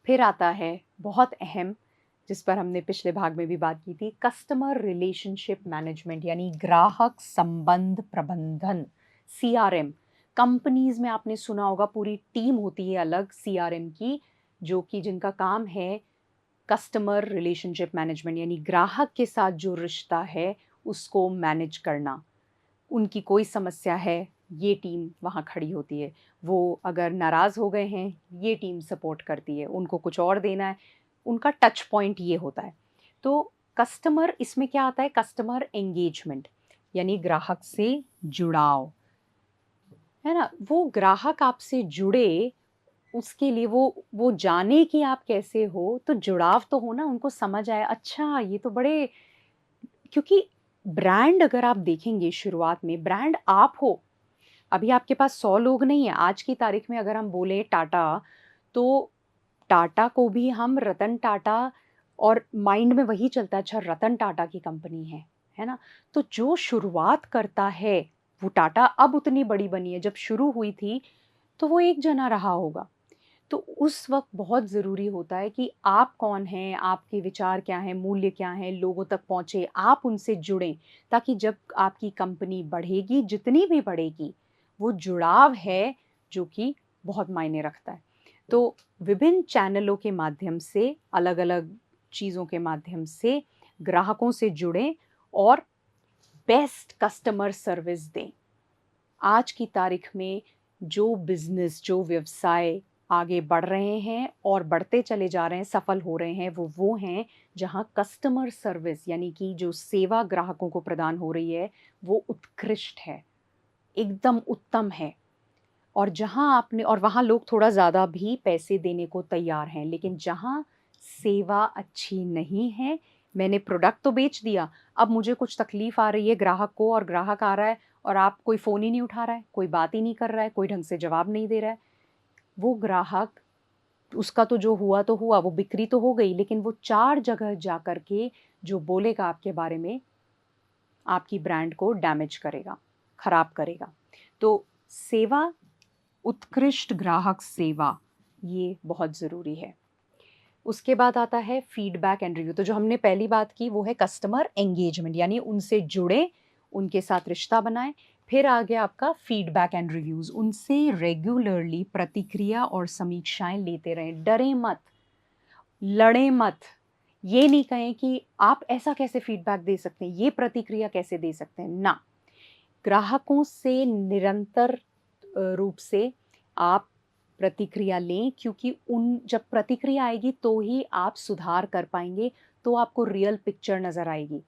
फिर आता है बहुत अहम, जिस पर हमने पिछले भाग में भी बात की थी, कस्टमर रिलेशनशिप मैनेजमेंट यानी ग्राहक संबंध प्रबंधन, सीआरएम। कंपनीज में आपने सुना होगा पूरी टीम होती है अलग सीआरएम की, जो कि जिनका काम है कस्टमर रिलेशनशिप मैनेजमेंट यानी ग्राहक के साथ जो रिश्ता है उसको मैनेज करना। उनकी कोई समस्या है, ये टीम वहाँ खड़ी होती है। वो अगर नाराज़ हो गए हैं, ये टीम सपोर्ट करती है। उनको कुछ और देना है, उनका टच पॉइंट ये होता है। तो कस्टमर इसमें क्या आता है, कस्टमर एंगेजमेंट यानी ग्राहक से जुड़ाव, है ना? वो ग्राहक आपसे जुड़े, उसके लिए वो जाने कि आप कैसे हो, तो जुड़ाव तो हो ना, उनको समझ आए, अच्छा ये तो बड़े, क्योंकि ब्रांड अगर आप देखेंगे शुरुआत में, ब्रांड आप हो। अभी आपके पास 100 लोग नहीं है। आज की तारीख में अगर हम बोले टाटा, तो टाटा को भी हम रतन टाटा, और माइंड में वही चलता है, अच्छा रतन टाटा की कंपनी है ना? तो जो शुरुआत करता है, वो टाटा अब उतनी बड़ी बनी है, जब शुरू हुई थी तो वो एक जना रहा होगा। तो उस वक़्त बहुत ज़रूरी होता है कि आप कौन हैं, आपके विचार क्या हैं, मूल्य क्या हैं, लोगों तक पहुँचे, आप उनसे जुड़ें, ताकि जब आपकी कंपनी बढ़ेगी, जितनी भी बढ़ेगी, वो जुड़ाव है जो कि बहुत मायने रखता है। तो विभिन्न चैनलों के माध्यम से, अलग-अलग चीज़ों के माध्यम से ग्राहकों से जुड़ें और बेस्ट कस्टमर सर्विस दें। आज की तारीख में जो बिज़नेस, जो व्यवसाय आगे बढ़ रहे हैं और बढ़ते चले जा रहे हैं, सफल हो रहे हैं, वो हैं जहाँ कस्टमर सर्विस यानी कि जो सेवा ग्राहकों को प्रदान हो रही है, वो उत्कृष्ट है, एकदम उत्तम है। और जहाँ आपने, और वहाँ लोग थोड़ा ज़्यादा भी पैसे देने को तैयार हैं, लेकिन जहाँ सेवा अच्छी नहीं है, मैंने प्रोडक्ट तो बेच दिया, अब मुझे कुछ तकलीफ़ आ रही है ग्राहक को, और ग्राहक आ रहा है और आप कोई फ़ोन ही नहीं उठा रहा है, कोई बात ही नहीं कर रहा है, कोई ढंग से जवाब नहीं दे रहा है। वो ग्राहक, उसका तो जो हुआ तो हुआ, वो बिक्री तो हो गई, लेकिन वो 4 जगह जा कर के जो बोलेगा आपके बारे में, आपकी ब्रांड को डैमेज करेगा, खराब करेगा। तो सेवा, उत्कृष्ट ग्राहक सेवा, ये बहुत ज़रूरी है। उसके बाद आता है फीडबैक एंड रिव्यू। तो जो हमने पहली बात की वो है कस्टमर एंगेजमेंट यानी उनसे जुड़ें, उनके साथ रिश्ता बनाएँ। फिर आ गया आपका फीडबैक एंड रिव्यूज़, उनसे रेगुलरली प्रतिक्रिया और समीक्षाएँ लेते रहें। डरें मत, लड़ें मत। ये नहीं कहें कि आप ऐसा कैसे फीडबैक दे सकते हैं, ये प्रतिक्रिया कैसे दे सकते हैं, ना। ग्राहकों से निरंतर रूप से आप प्रतिक्रिया लें, क्योंकि उन जब प्रतिक्रिया आएगी तो ही आप सुधार कर पाएँगे, तो आपको रियल पिक्चर नज़र आएगी।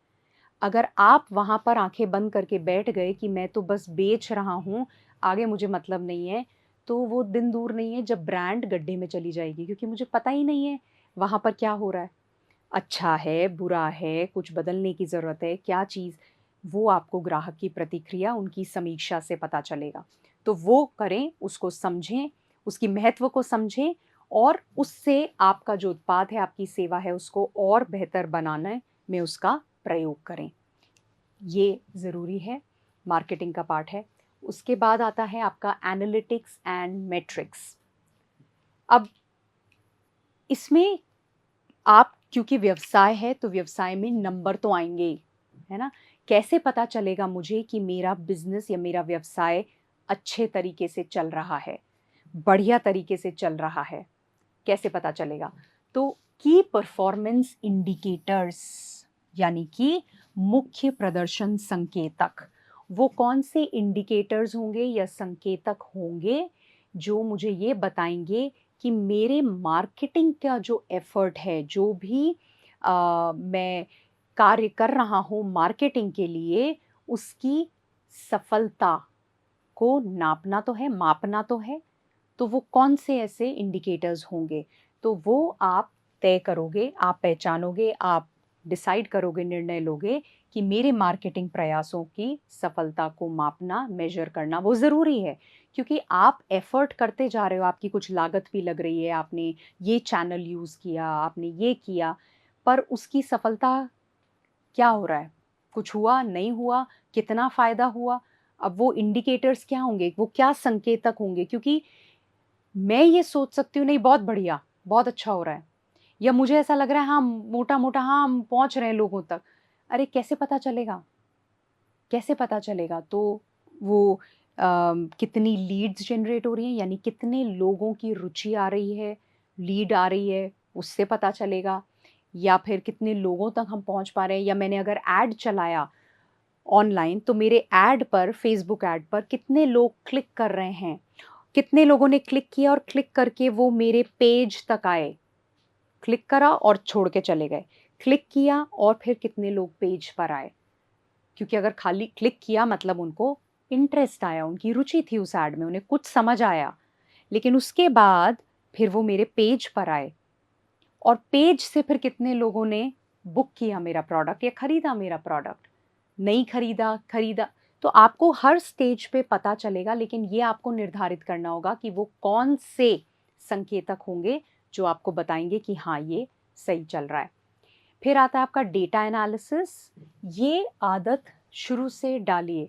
अगर आप वहाँ पर आँखें बंद करके बैठ गए कि मैं तो बस बेच रहा हूँ, आगे मुझे मतलब नहीं है, तो वो दिन दूर नहीं है जब ब्रांड गड्ढे में चली जाएगी, क्योंकि मुझे पता ही नहीं है वहाँ पर क्या हो रहा है। अच्छा है, बुरा है, कुछ बदलने की ज़रूरत है, क्या चीज़, वो आपको ग्राहक की प्रतिक्रिया, उनकी समीक्षा से पता चलेगा। तो वो करें, उसको समझें, उसकी महत्व को समझें, और उससे आपका जो उत्पाद है, आपकी सेवा है, उसको और बेहतर बनाने में उसका प्रयोग करें। ये ज़रूरी है, मार्केटिंग का पार्ट है। उसके बाद आता है आपका एनालिटिक्स एंड मैट्रिक्स। अब इसमें आप, क्योंकि व्यवसाय है तो व्यवसाय में नंबर तो आएँगे ही, है ना? कैसे पता चलेगा मुझे कि मेरा बिज़नेस या मेरा व्यवसाय अच्छे तरीके से चल रहा है, बढ़िया तरीके से चल रहा है? कैसे पता चलेगा? तो की परफॉर्मेंस इंडिकेटर्स यानी कि मुख्य प्रदर्शन संकेतक, वो कौन से इंडिकेटर्स होंगे या संकेतक होंगे जो मुझे ये बताएँगे कि मेरे मार्केटिंग का जो एफ़र्ट है, जो भी मैं कार्य कर रहा हूँ मार्केटिंग के लिए, उसकी सफलता को नापना तो है, मापना तो है। तो वो कौन से ऐसे इंडिकेटर्स होंगे, तो वो आप तय करोगे, आप पहचानोगे, आप डिसाइड करोगे, निर्णय लोगे कि मेरे मार्केटिंग प्रयासों की सफलता को मापना, मेजर करना वो ज़रूरी है। क्योंकि आप एफर्ट करते जा रहे हो, आपकी कुछ लागत भी लग रही है, आपने ये चैनल यूज़ किया, आपने ये किया, पर उसकी सफलता क्या हो रहा है? कुछ हुआ, नहीं हुआ, कितना फ़ायदा हुआ? अब वो इंडिकेटर्स क्या होंगे, वो क्या संकेतक होंगे? क्योंकि मैं ये सोच सकती हूँ, नहीं बहुत बढ़िया, बहुत अच्छा हो रहा है, या मुझे ऐसा लग रहा है हाँ मोटा मोटा हाँ हम पहुंच रहे हैं लोगों तक। अरे कैसे पता चलेगा, कैसे पता चलेगा? तो वो कितनी लीड्स जनरेट हो रही हैं, यानी कितने लोगों की रुचि आ रही है, लीड आ रही है, उससे पता चलेगा। या फिर कितने लोगों तक हम पहुंच पा रहे हैं, या मैंने अगर ऐड चलाया ऑनलाइन तो मेरे ऐड पर, फेसबुक ऐड पर कितने लोग क्लिक कर रहे हैं, कितने लोगों ने क्लिक किया और क्लिक करके वो मेरे पेज तक आए। क्लिक करा और छोड़ के चले गए, क्लिक किया और फिर कितने लोग पेज पर आए। क्योंकि अगर खाली क्लिक किया मतलब उनको इंटरेस्ट आया, उनकी रुचि थी उस ऐड में, उन्हें कुछ समझ आया। लेकिन उसके बाद फिर वो मेरे पेज पर आए, और पेज से फिर कितने लोगों ने बुक किया मेरा प्रोडक्ट या खरीदा मेरा प्रोडक्ट, नहीं खरीदा, खरीदा। तो आपको हर स्टेज पे पता चलेगा, लेकिन ये आपको निर्धारित करना होगा कि वो कौन से संकेतक होंगे जो आपको बताएंगे कि हाँ ये सही चल रहा है। फिर आता है आपका डेटा एनालिसिस। ये आदत शुरू से डालिए।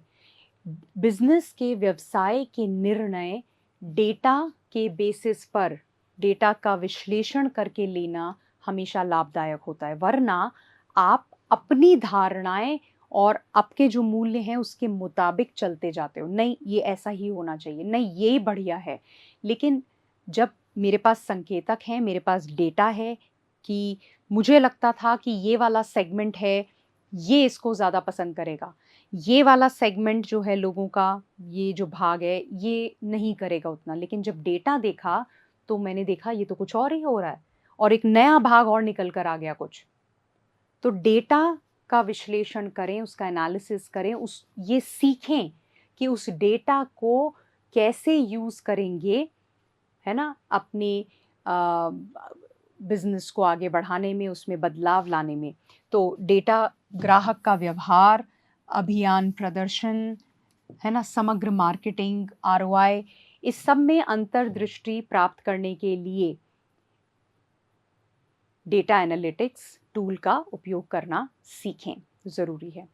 बिजनेस के, व्यवसाय के निर्णय डेटा के बेसिस पर, डेटा का विश्लेषण करके लेना हमेशा लाभदायक होता है। वरना आप अपनी धारणाएं और आपके जो मूल्य हैं उसके मुताबिक चलते जाते हो, नहीं ये ऐसा ही होना चाहिए, नहीं ये बढ़िया है। लेकिन जब मेरे पास संकेतक हैं, मेरे पास डेटा है कि मुझे लगता था कि ये वाला सेगमेंट है, ये इसको ज़्यादा पसंद करेगा, ये वाला सेगमेंट जो है लोगों का, ये जो भाग है ये नहीं करेगा उतना, लेकिन जब डेटा देखा तो मैंने देखा ये तो कुछ और ही हो रहा है, और एक नया भाग और निकल कर आ गया कुछ। तो डेटा का विश्लेषण करें, उसका एनालिसिस करें, उस ये सीखें कि उस डेटा को कैसे यूज़ करेंगे, है ना, अपने बिजनेस को आगे बढ़ाने में, उसमें बदलाव लाने में। तो डेटा, ग्राहक का व्यवहार, अभियान प्रदर्शन, है ना, समग्र मार्केटिंग, आरओआई, इस सब में अंतर्दृष्टि प्राप्त करने के लिए डेटा एनालिटिक्स टूल का उपयोग करना सीखें, ज़रूरी है।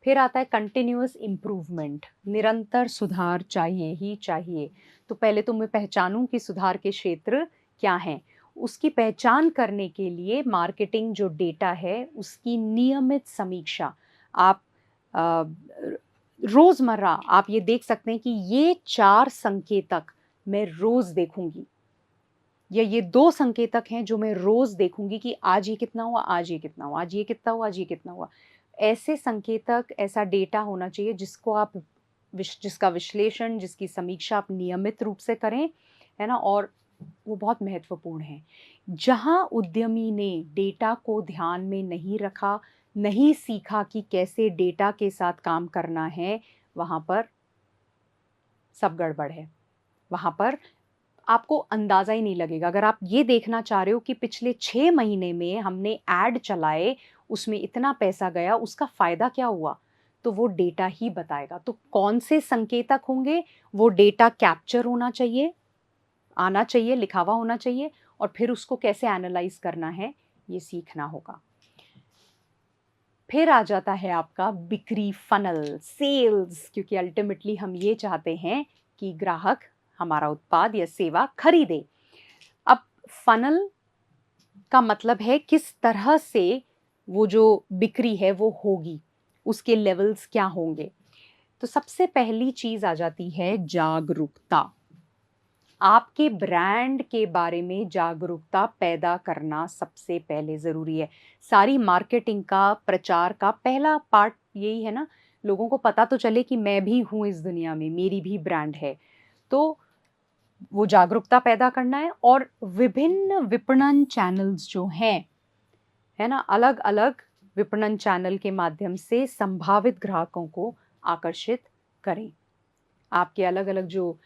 फिर आता है कंटिन्यूअस इम्प्रूवमेंट। निरंतर सुधार चाहिए ही चाहिए। तो पहले तो मैं पहचानूं कि सुधार के क्षेत्र क्या हैं। उसकी पहचान करने के लिए मार्केटिंग जो डेटा है उसकी नियमित समीक्षा। आप रोज़मर्रा आप ये देख सकते हैं कि ये 4 संकेतक मैं रोज़ देखूंगी, या ये 2 संकेतक हैं जो मैं रोज़ देखूंगी कि आज ये कितना हुआ, आज ये कितना हुआ, आज ये कितना हुआ, आज ये कितना हुआ। ऐसे संकेतक, ऐसा डेटा होना चाहिए जिसको आप जिसका विश्लेषण, जिसकी समीक्षा आप नियमित रूप से करें, है ना, और वो बहुत महत्वपूर्ण है। जहाँ उद्यमी ने डेटा को ध्यान में नहीं रखा, नहीं सीखा कि कैसे डेटा के साथ काम करना है, वहाँ पर सब गड़बड़ है। वहाँ पर आपको अंदाज़ा ही नहीं लगेगा। अगर आप ये देखना चाह रहे हो कि पिछले 6 महीने में हमने ऐड चलाए, उसमें इतना पैसा गया, उसका फ़ायदा क्या हुआ? तो वो डेटा ही बताएगा। तो कौन से संकेतक होंगे? वो डेटा कैप्चर होना चाहिए, आना चाहिए, लिखा हुआ होना चाहिए, और फिर उसको कैसे एनालाइज़ करना है, ये सीखना होगा। फिर आ जाता है आपका बिक्री फनल, सेल्स, क्योंकि अल्टीमेटली हम ये चाहते हैं कि ग्राहक हमारा उत्पाद या सेवा खरीदे। अब फनल का मतलब है किस तरह से वो जो बिक्री है वो होगी, उसके लेवल्स क्या होंगे। तो सबसे पहली चीज आ जाती है जागरूकता। आपके ब्रांड के बारे में जागरूकता पैदा करना सबसे पहले ज़रूरी है। सारी मार्केटिंग का, प्रचार का पहला पार्ट यही है ना, लोगों को पता तो चले कि मैं भी हूँ इस दुनिया में, मेरी भी ब्रांड है। तो वो जागरूकता पैदा करना है, और विभिन्न विपणन चैनल्स जो हैं, है ना, अलग अलग विपणन चैनल के माध्यम से संभावित ग्राहकों को आकर्षित करें। आपके अलग अलग जो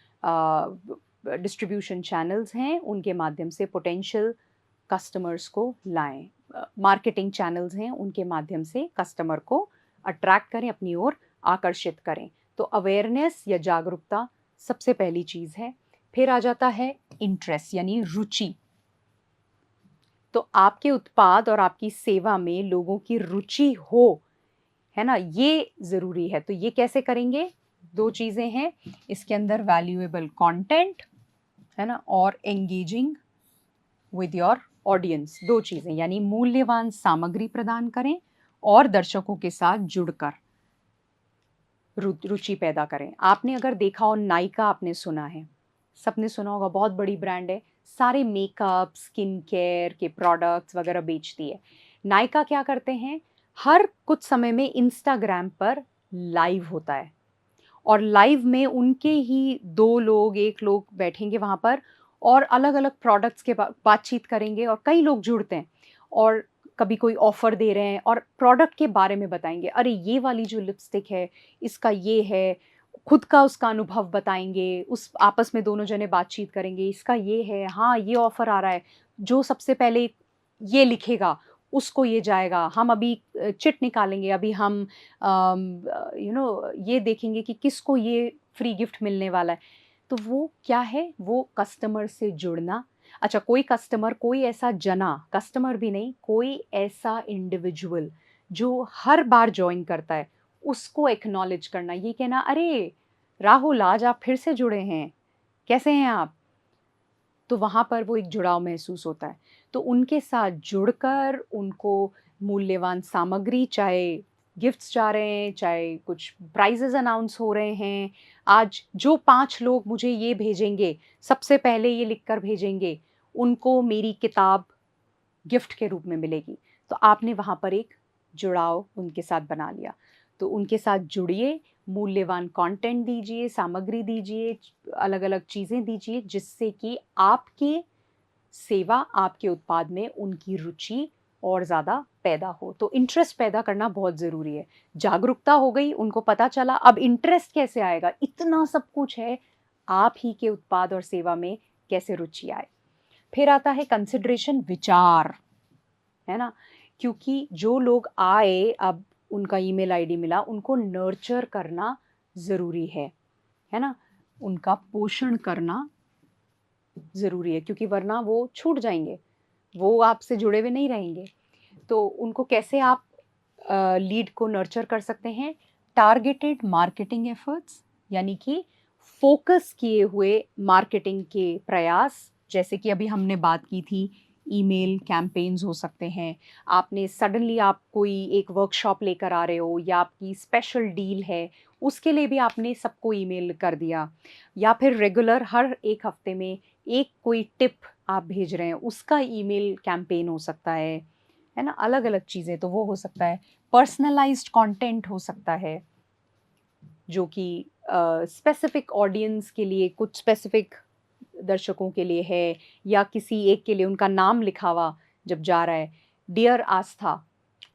डिस्ट्रीब्यूशन चैनल्स हैं उनके माध्यम से पोटेंशियल कस्टमर्स को लाएं। मार्केटिंग चैनल्स हैं उनके माध्यम से कस्टमर को अट्रैक्ट करें, अपनी ओर आकर्षित करें। तो अवेयरनेस या जागरूकता सबसे पहली चीज़ है। फिर आ जाता है इंटरेस्ट यानी रुचि। तो आपके उत्पाद और आपकी सेवा में लोगों की रुचि हो, है ना, ये ज़रूरी है। तो ये कैसे करेंगे? 2 चीज़ें हैं इसके अंदर, वैल्यूएबल कंटेंट, है ना, और एंगेजिंग विद योर ऑडियंस। दो चीज़ें, यानी मूल्यवान सामग्री प्रदान करें और दर्शकों के साथ जुड़कर रुचि पैदा करें। आपने अगर देखा हो, नायका आपने सुना है, सबने सुना होगा, बहुत बड़ी ब्रांड है, सारे मेकअप, स्किन केयर के प्रोडक्ट्स वगैरह बेचती है। नायका क्या करते हैं, हर कुछ समय में इंस्टाग्राम पर लाइव होता है और लाइव में उनके ही 2 लोग, 1 लोग बैठेंगे वहाँ पर और अलग-अलग प्रोडक्ट्स के बातचीत करेंगे और कई लोग जुड़ते हैं और कभी कोई ऑफ़र दे रहे हैं और प्रोडक्ट के बारे में बताएँगे। अरे ये वाली जो लिपस्टिक है, इसका ये है, खुद का उसका अनुभव बताएँगे, उस आपस में दोनों जने बातचीत करेंगे, इसका ये है, हाँ, ये ऑफ़र आ रहा है, जो सबसे पहले ये लिखेगा, उसको ये जाएगा, हम अभी चिट निकालेंगे, अभी हम ये देखेंगे कि किसको ये फ्री गिफ्ट मिलने वाला है। तो वो क्या है, वो कस्टमर से जुड़ना। अच्छा, कोई कस्टमर, कोई ऐसा जना, कस्टमर भी नहीं, कोई ऐसा इंडिविजुअल जो हर बार जॉइन करता है, उसको एक्नॉलेज करना, ये कहना, अरे राहुल, आज आप फिर से जुड़े हैं, कैसे हैं आप? तो वहाँ पर वो एक जुड़ाव महसूस होता है। तो उनके साथ जुड़कर उनको मूल्यवान सामग्री, चाहे गिफ्ट्स जा रहे हैं, चाहे कुछ प्राइज़ेज़ अनाउंस हो रहे हैं, आज जो 5 लोग मुझे ये भेजेंगे, सबसे पहले ये लिखकर भेजेंगे, उनको मेरी किताब गिफ्ट के रूप में मिलेगी। तो आपने वहाँ पर एक जुड़ाव उनके साथ बना लिया। तो उनके साथ जुड़िए, मूल्यवान कंटेंट दीजिए, सामग्री दीजिए, अलग-अलग चीज़ें दीजिए, जिससे कि आपके सेवा, आपके उत्पाद में उनकी रुचि और ज़्यादा पैदा हो। तो इंटरेस्ट पैदा करना बहुत ज़रूरी है। जागरूकता हो गई, उनको पता चला, अब इंटरेस्ट कैसे आएगा? इतना सब कुछ है, आप ही के उत्पाद और सेवा में कैसे रुचि आए? फिर आता है कंसिडरेशन, विचार, है ना? क्योंकि जो लोग आए, अब उनका ईमेल आईडी मिला, उनको नर्चर करना ज़रूरी है ना? उनका पोषण करना ज़रूरी है, क्योंकि वरना वो छूट जाएँगे, वो आपसे जुड़े हुए नहीं रहेंगे। तो उनको कैसे आप लीड को नर्चर कर सकते हैं? टारगेटेड मार्केटिंग एफर्ट्स, यानी कि फ़ोकस किए हुए मार्केटिंग के प्रयास, जैसे कि अभी हमने बात की थी, ईमेल कैंपेन्स हो सकते हैं। आपने सडनली, आप कोई एक वर्कशॉप लेकर आ रहे हो या आपकी स्पेशल डील है, उसके लिए भी आपने सबको ईमेल कर दिया, या फिर रेगुलर हर 1 हफ्ते में एक कोई टिप आप भेज रहे हैं, उसका ईमेल कैंपेन हो सकता है ना? अलग-अलग चीज़ें, तो वो हो सकता है। पर्सनलाइज़्ड कंटेंट हो सकता है, जो कि स्पेसिफिक ऑडियंस के लिए, कुछ स्पेसिफिक दर्शकों के लिए है, या किसी एक के लिए उनका नाम लिखा हुआ जब जा रहा है, डियर आस्था,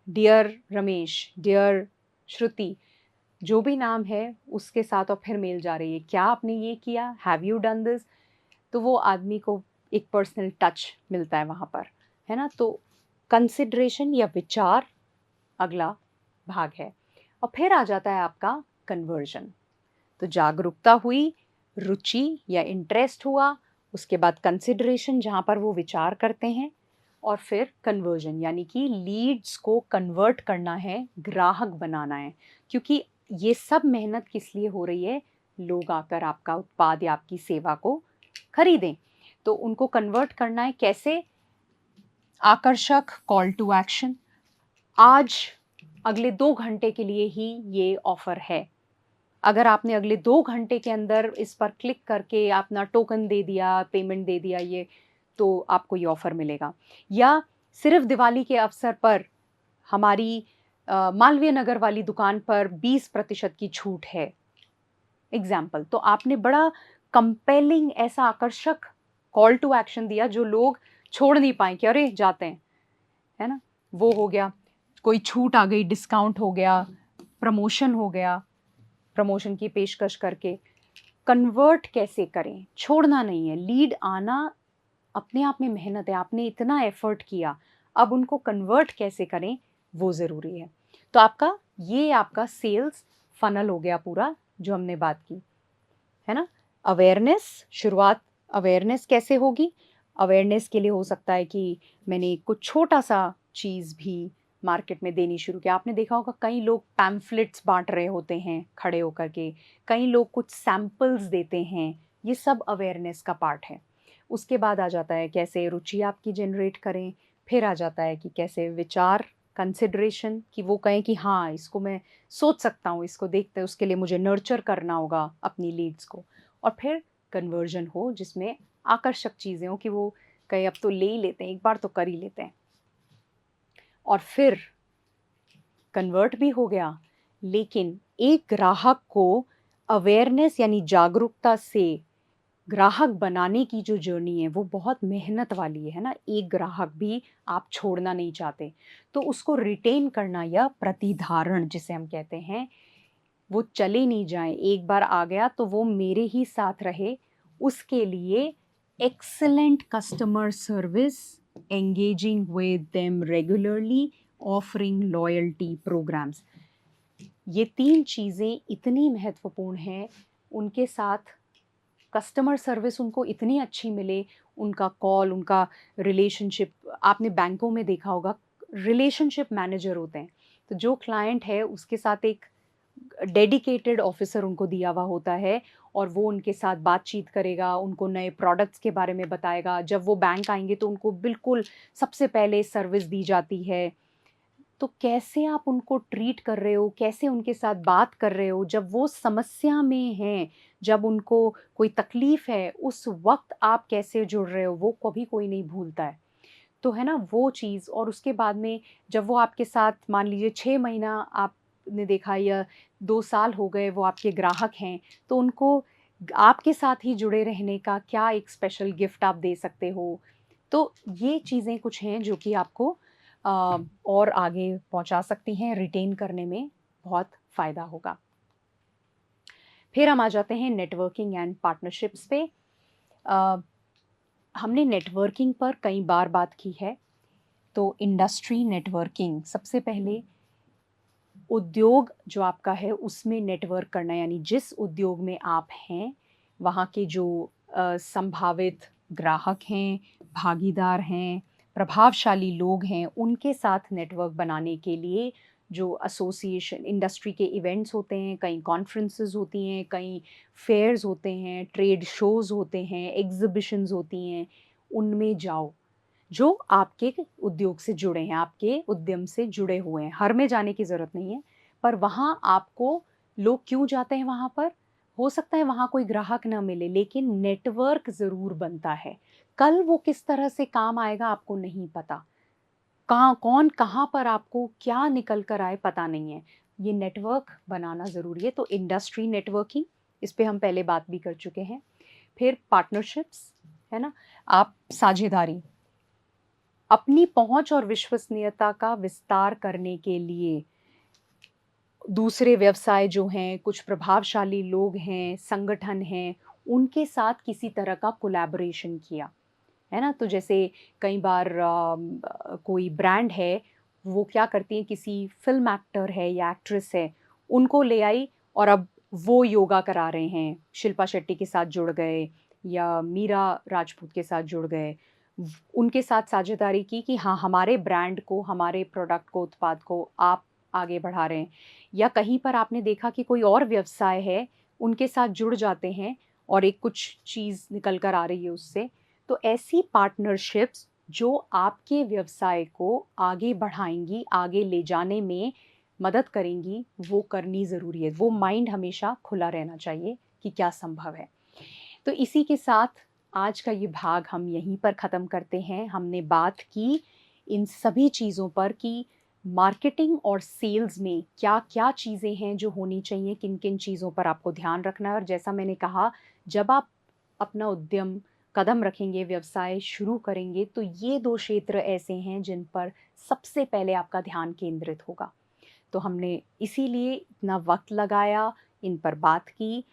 डियर रमेश, डियर श्रुति, जो भी नाम है उसके साथ और फिर मेल जा रही है, क्या आपने ये किया? Have you done this? तो वो आदमी को एक पर्सनल टच मिलता है वहाँ पर, है ना? तो कंसिडरेशन या विचार अगला भाग है। और फिर आ जाता है आपका कन्वर्जन। तो जागरूकता हुई, रुचि या इंटरेस्ट हुआ, उसके बाद कंसिडरेशन, जहाँ पर वो विचार करते हैं, और फिर कन्वर्जन, यानी कि लीड्स को कन्वर्ट करना है, ग्राहक बनाना है। क्योंकि ये सब मेहनत किस लिए हो रही है? लोग आकर आपका उत्पाद या आपकी सेवा को खरीदें। तो उनको कन्वर्ट करना है कैसे? आकर्षक कॉल टू एक्शन, आज अगले 2 घंटे के लिए ही ये ऑफ़र है। अगर आपने अगले 2 घंटे के अंदर इस पर क्लिक करके अपना टोकन दे दिया, पेमेंट दे दिया, ये, तो आपको ये ऑफ़र मिलेगा। या सिर्फ़ दिवाली के अवसर पर हमारी मालवीय नगर वाली दुकान पर 20% की छूट है, एग्ज़ाम्पल। तो आपने बड़ा कंपेलिंग, ऐसा आकर्षक कॉल टू एक्शन दिया जो लोग छोड़ नहीं पाएँ कि अरे! जाते हैं, है ना? वो हो गया, कोई छूट आ गई, डिस्काउंट हो गया, प्रमोशन हो गया, प्रमोशन की पेशकश करके। कन्वर्ट कैसे करें? छोड़ना नहीं है, लीड आना अपने आप में मेहनत है, आपने इतना एफ़र्ट किया, अब उनको कन्वर्ट कैसे करें, वो ज़रूरी है। तो आपका सेल्स फ़नल हो गया पूरा, जो हमने बात की, है ना? अवेयरनेस, शुरुआत अवेयरनेस कैसे होगी? अवेयरनेस के लिए हो सकता है कि मैंने कुछ छोटा-सा चीज़ भी मार्केट में देनी शुरू किया। आपने देखा होगा, कई लोग पैम्फलेट्स बाँट रहे होते हैं खड़े होकर के, कई लोग कुछ सैंपल्स देते हैं, ये सब अवेयरनेस का पार्ट है। उसके बाद आ जाता है कैसे रुचि आपकी जनरेट करें, फिर आ जाता है कि कैसे विचार, कंसिडरेशन, कि वो कहें कि हाँ, इसको मैं सोच सकता हूँ, इसको देखते हैं, उसके लिए मुझे नर्चर करना होगा अपनी लीड्स को। और फिर कन्वर्जन हो जिसमें आकर्षक चीज़ें हो कि वो कहे अब तो ले ही लेते हैं, एक बार तो कर ही लेते हैं। और फिर कन्वर्ट भी हो गया, लेकिन एक ग्राहक को अवेयरनेस यानी जागरूकता से ग्राहक बनाने की जो जर्नी है वो बहुत मेहनत वाली है ना। एक ग्राहक भी आप छोड़ना नहीं चाहते, तो उसको रिटेन करना या प्रतिधारण जिसे हम कहते हैं, वो चले नहीं जाए, एक बार आ गया तो वो मेरे ही साथ रहे, उसके लिए excellent customer service, engaging with them regularly, offering loyalty programmes, ये 3 चीज़ें इतनी महत्वपूर्ण हैं। उनके साथ कस्टमर सर्विस उनको इतनी अच्छी मिले, उनका कॉल, उनका रिलेशनशिप, आपने बैंकों में देखा होगा रिलेशनशिप मैनेजर होते हैं, तो जो क्लाइंट है उसके साथ एक डेडिकेटेड ऑफिसर उनको दिया हुआ होता है और वो उनके साथ बातचीत करेगा, उनको नए प्रोडक्ट्स के बारे में बताएगा। जब वो बैंक आएँगे तो उनको बिल्कुल सबसे पहले सर्विस दी जाती है। तो कैसे आप उनको ट्रीट कर रहे हो, कैसे उनके साथ बात कर रहे हो, जब वो समस्या में हैं, जब उनको कोई तकलीफ़ है, उस वक़्त आप कैसे जुड़ रहे हो, वो कभी कोई नहीं भूलता है। तो है ना वो चीज़। और उसके बाद में जब वो आपके साथ मान लीजिए 6 महीना आपने देखा या 2 साल हो गए वो आपके ग्राहक हैं, तो उनको आपके साथ ही जुड़े रहने का क्या एक स्पेशल गिफ्ट आप दे सकते हो। तो ये चीज़ें कुछ हैं जो कि आपको और आगे पहुँचा सकती हैं, रिटेन करने में बहुत फ़ायदा होगा। फिर हम आ जाते हैं नेटवर्किंग एंड पार्टनरशिप्स पे। अ, हमने नेटवर्किंग पर कई बार बात की है, तो इंडस्ट्री नेटवर्किंग सबसे पहले उद्योग जो आपका है उसमें नेटवर्क करना, यानी जिस उद्योग में आप हैं वहाँ के जो संभावित ग्राहक हैं, भागीदार हैं, प्रभावशाली लोग हैं, उनके साथ नेटवर्क बनाने के लिए जो एसोसिएशन इंडस्ट्री के इवेंट्स होते हैं, कई कॉन्फ्रेंसेस होती हैं, कई फेयर्स होते हैं, ट्रेड शोज़ होते हैं, एग्ज़िबिशन्स होती हैं, उनमें जाओ। जो आपके उद्योग से जुड़े हैं, आपके उद्यम से जुड़े हुए हैं। हर में जाने की ज़रूरत नहीं है, पर वहाँ आपको लोग क्यों जाते हैं वहाँ पर? हो सकता है वहाँ कोई ग्राहक ना मिले, लेकिन नेटवर्क ज़रूर बनता है। कल वो किस तरह से काम आएगा आपको नहीं पता। कहाँ कौन कहाँ पर आपको क्या निकल कर आए पता नहीं है। ये नेटवर्क बनाना ज़रूरी है, तो इंडस्ट्री नेटवर्किंग, इस पे हम पहले बात भी कर चुके हैं। फिर पार्टनरशिप्स, है ना? आप साझेदारी, अपनी पहुंच और विश्वसनीयता का विस्तार करने के लिए दूसरे व्यवसाय जो हैं, कुछ प्रभावशाली लोग हैं, संगठन हैं, उनके साथ किसी तरह का कोलैबोरेशन किया, है ना? तो जैसे कई बार कोई ब्रांड है, वो क्या करती है, किसी फ़िल्म एक्टर है या एक्ट्रेस है, उनको ले आई और अब वो योगा करा रहे हैं, शिल्पा शेट्टी के साथ जुड़ गए या मीरा राजपूत के साथ जुड़ गए। उनके साथ साझेदारी की कि हाँ, हमारे ब्रांड को, हमारे प्रोडक्ट को, उत्पाद को आप आगे बढ़ा रहे हैं। या कहीं पर आपने देखा कि कोई और व्यवसाय है, उनके साथ जुड़ जाते हैं और एक कुछ चीज़ निकल कर आ रही है उससे। तो ऐसी पार्टनरशिप्स जो आपके व्यवसाय को आगे बढ़ाएँगी, आगे ले जाने में मदद करेंगी, वो करनी ज़रूरी है। वो माइंड हमेशा खुला रहना चाहिए कि क्या संभव है। तो इसी के साथ आज का ये भाग हम यहीं पर ख़त्म करते हैं। हमने बात की इन सभी चीज़ों पर कि मार्केटिंग और सेल्स में क्या-क्या चीज़ें हैं जो होनी चाहिए, किन-किन चीज़ों पर आपको ध्यान रखना है। और जैसा मैंने कहा, जब आप अपना उद्यम कदम रखेंगे, व्यवसाय शुरू करेंगे, तो ये 2 क्षेत्र ऐसे हैं जिन पर सबसे पहले आपका ध्यान केंद्रित होगा। तो हमने इसीलिए इतना वक़्त लगाया, इन पर बात की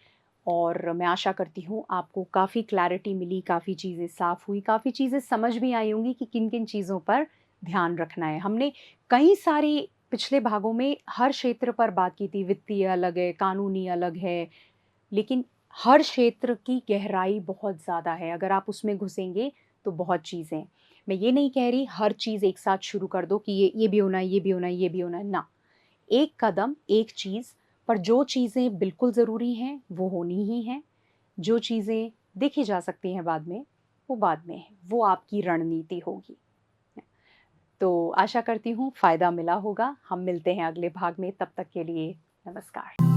और मैं आशा करती हूँ आपको काफ़ी क्लैरिटी मिली, काफ़ी चीज़ें साफ़ हुई, काफ़ी चीज़ें समझ भी आई होंगी कि किन-किन चीज़ों पर ध्यान रखना है। हमने कई सारी पिछले भागों में हर क्षेत्र पर बात की थी, वित्तीय अलग है, कानूनी अलग है, लेकिन हर क्षेत्र की गहराई बहुत ज़्यादा है। अगर आप उसमें घुसेंगे तो बहुत चीज़ें हैं। मैं ये नहीं कह रही हर चीज़ एक साथ शुरू कर दो कि ये भी होना है, ये भी होना है, ये भी होना है, ना। एक कदम, एक चीज़, पर जो चीज़ें बिल्कुल ज़रूरी हैं, वो होनी ही हैं। जो चीज़ें देखी जा सकती हैं बाद में, वो बाद में है, वो आपकी रणनीति होगी। तो आशा करती हूँ फ़ायदा मिला होगा। हम मिलते हैं अगले भाग में, तब तक के लिए नमस्कार।